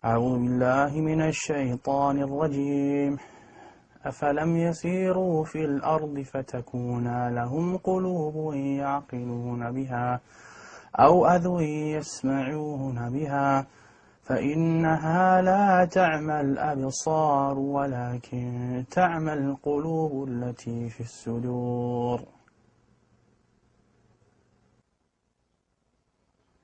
أعوذ بالله من الشيطان الرجيم أفلم يسيروا في الأرض فتكون لهم قلوب يعقلون بها أو أذن يسمعون بها فإنها لا تعمى الأبصار ولكن تعمى القلوب التي في الصدور.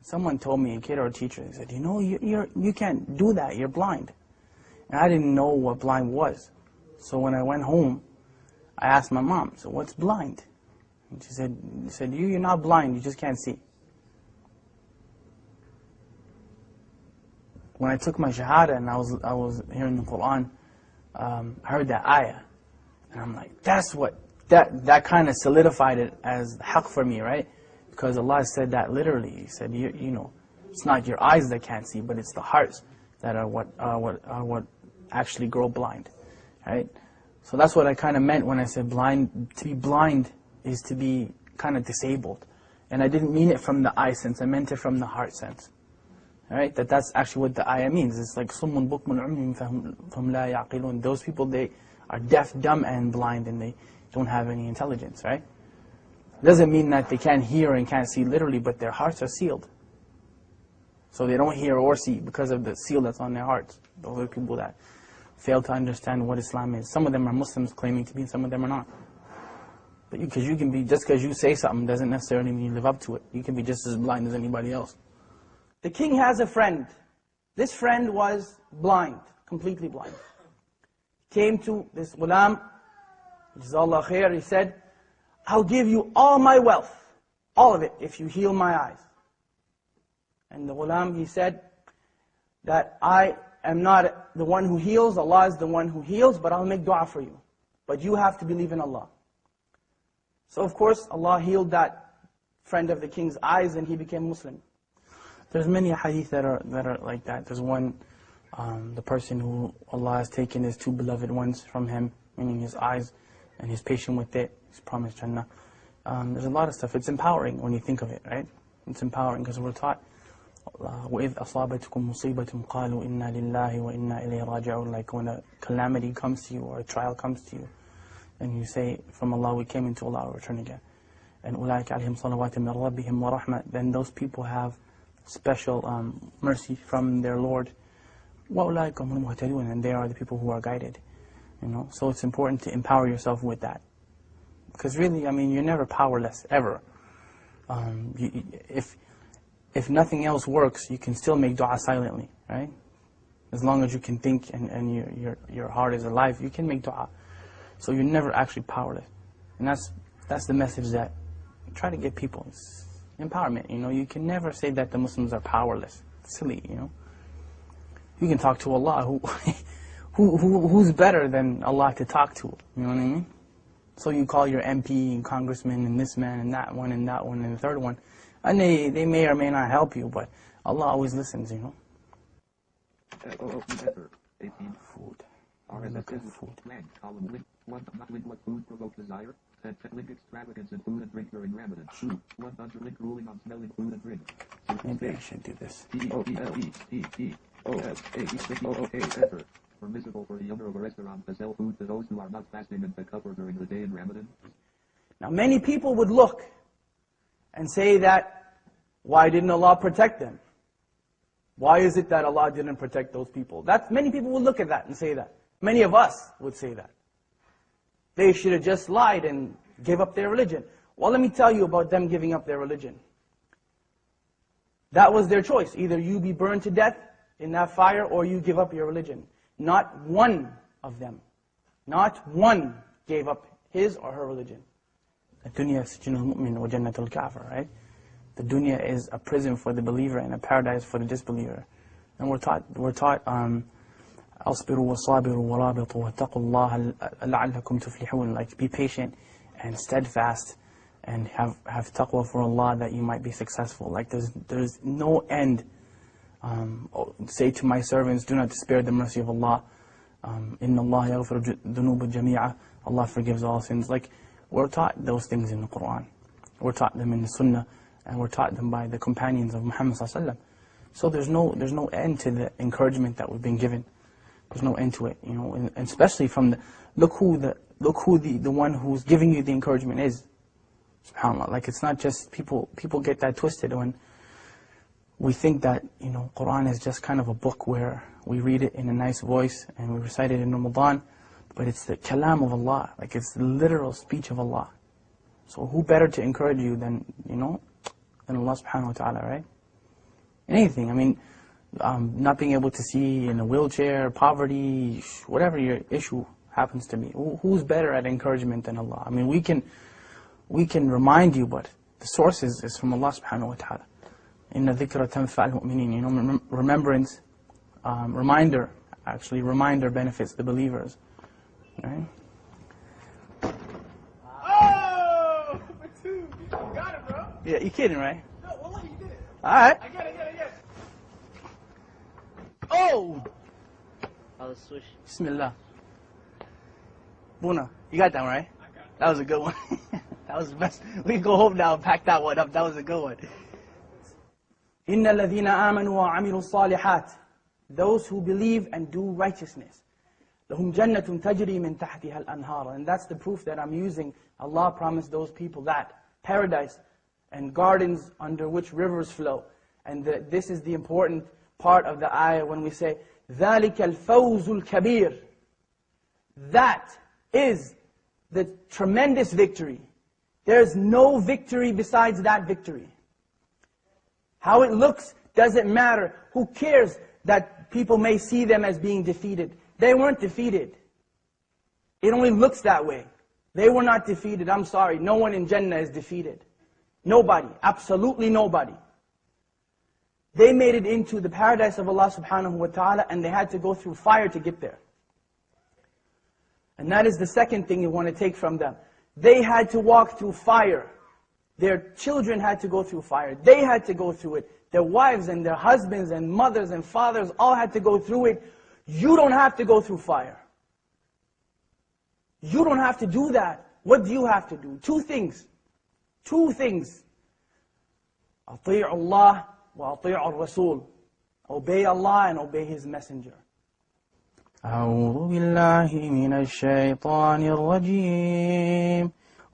Someone told me, a kid or a teacher, they said, you know, you can't do that, you're blind. And I didn't know what blind was. So when I went home, I asked my mom, so what's blind? And she said, you're not blind, you just can't see. When I took my shahada and I was hearing the Quran, I heard that ayah. And I'm like, that's what, that kind of solidified it as the haqq for me, right? Because Allah said that literally. He said, you know, it's not your eyes that can't see, but it's the hearts that are what actually grow blind, right? So that's what I kind of meant when I said blind. To be blind is to be kind of disabled. And I didn't mean it from the eye sense, I meant it from the heart sense. Right? That's actually what the ayah means. It's like صُمٌّ بُكْمٌ عُمْيٌ فَهُمْ لَا يَعْقِلُونَ. Those people, they are deaf, dumb, and blind, and they don't have any intelligence, right? Doesn't mean that they can't hear and can't see literally, but their hearts are sealed. So they don't hear or see because of the seal that's on their hearts. Those are people that fail to understand what Islam is. Some of them are Muslims claiming to be, and some of them are not. But because you can be, just because you say something doesn't necessarily mean you live up to it. You can be just as blind as anybody else. The king has a friend. This friend was blind, completely blind. Came to this ghulam, Jazakallah khair, he said, I'll give you all my wealth, all of it, if you heal my eyes. And the ghulam, he said, that I am not the one who heals, Allah is the one who heals, but I'll make dua for you. But you have to believe in Allah. So of course, Allah healed that friend of the king's eyes and he became Muslim. There's many hadith that are like that. There's one, the person who Allah has taken his two beloved ones from him, meaning his eyes, and he's patient with it, he's promised Jannah. There's a lot of stuff. It's empowering when you think of it, right? It's empowering because we're taught, وَإِذْ أَصَابَتْكُمْ مُصِيبَةٌ قَالُوا إِنَّا لِلَّهِ وَإِنَّا إِلَيْهِ رَاجِعُونَ. Like when a calamity comes to you or a trial comes to you, and you say, from Allah we came, into Allah we return again. And أُولَٰئِكَ عَلَيْهِمْ صَلَوَاتٌ مِّن رَبِّهِمْ وَرَحْمَةٌ. Then those people have special mercy from their Lord. وَأُولَٰئِكَ هُمُ الْمُهْتَدُونَ. And they are the people who are guided. You know, so it's important to empower yourself with that. Because really, I mean, you're never powerless, ever. If nothing else works, you can still make dua silently, right? As long as you can think and your heart is alive, you can make dua. So you're never actually powerless. And that's the message that I try to give people. It's empowerment, you know. You can never say that the Muslims are powerless. It's silly, you know. You can talk to Allah, who's better than Allah to talk to, you know what I mean? So you call your MP and congressman and this man and that one and the third one, and they may or may not help you, but Allah always listens, you know. Food. Food. What food provokes desire? Link extravagance in food and drink during Ramadan. 1 link ruling on smelling food and drink. Maybe I should do this. Permissible for the owner of a restaurant to sell food to those who are not fasting and takabur during the day in Ramadan. Now many people would look and say that, why didn't Allah protect them? Why is it that Allah didn't protect those people? Many people would look at that and say that. Many of us would say that. They should have just lied and gave up their religion. Well, let me tell you about them giving up their religion. That was their choice. Either you be burned to death in that fire or you give up your religion. Not one of them, not one gave up his or her religion. الدنيا سجن المؤمن وجنة الكافر, right? The dunya is a prison for the believer and a paradise for the disbeliever. And we're taught أصبروا وصابروا ورابطوا واتقوا الله لعلكم تفلحون. Like, be patient and steadfast and have taqwa for Allah that you might be successful. Like, there's no end. Say to my servants, do not despair the mercy of Allah. Inna Allah yaghfiru dhunuba jami'a. Allah forgives all sins. Like, we're taught those things in the Quran. We're taught them in the Sunnah, and we're taught them by the companions of Muhammad sallallahu alaihi wasallam. So there's no end to the encouragement that we've been given. There's no end to it, you know, and especially from look who the one who's giving you the encouragement is. SubhanAllah. Like, it's not just people get that twisted when we think that, you know, Quran is just kind of a book where we read it in a nice voice and we recite it in Ramadan, but it's the kalam of Allah, like it's the literal speech of Allah. So who better to encourage you than, you know, than Allah subhanahu wa ta'ala, right? Anything, I mean, not being able to see in a wheelchair, poverty, whatever your issue happens to be. Who's better at encouragement than Allah? I mean, we can remind you, but the source is from Allah subhanahu wa ta'ala. Inna dhikra tanfa'al mu'minin. You know, remembrance, reminder benefits the believers. Right? Oh! For two. You got it, bro. Yeah, you kidding, right? No, well, you did it. Alright. I get it. Oh! I'll switch. Bismillah. Buna, you got that one, right? I got it. That was a good one. That was the best. We can go home now and pack that one up. That was a good one. إِنَّ الَّذِينَ آمَنُوا وَعَمِلُوا الصَّالِحَاتِ. Those who believe and do righteousness. لَهُمْ جَنَّةٌ تَجْرِي مِنْ تَحْتِهَا الْأَنْهَارُ. And that's the proof that I'm using. Allah promised those people that. Paradise and gardens under which rivers flow. And this is the important part of the ayah when we say, ذَلِكَ الْفَوْزُ الْكَبِيرُ. That is the tremendous victory. There's no victory besides that victory. How it looks doesn't matter. Who cares that people may see them as being defeated? They weren't defeated. It only looks that way. They were not defeated. I'm sorry. No one in Jannah is defeated. Nobody. Absolutely nobody. They made it into the paradise of Allah subhanahu wa ta'ala, and they had to go through fire to get there. And that is the second thing you want to take from them. They had to walk through fire. Their children had to go through fire. They had to go through it. Their wives and their husbands and mothers and fathers all had to go through it. You don't have to go through fire. You don't have to do that. What do you have to do? Two things. Two things. أطيعوا الله وأطيعوا الرسول. Obey Allah and obey His Messenger. أعوذ بالله من الشيطان الرجيم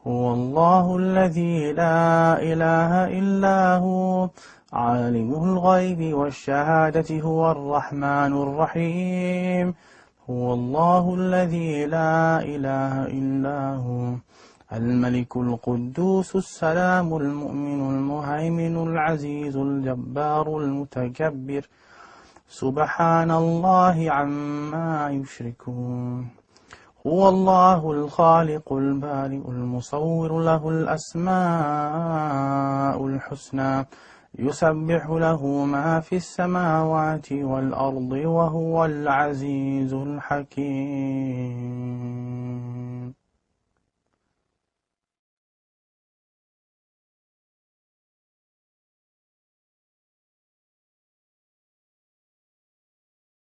هو الله الذي لا إله إلا هو عالم الغيب والشهادة هو الرحمن الرحيم هو الله الذي لا إله إلا هو الملك القدوس السلام المؤمن المهيمن العزيز الجبار المتكبر سبحان الله عما يشركون هو الله الخالق البارئ المصور له الأسماء الحسنى يسبح له ما في السماوات والأرض وهو العزيز الحكيم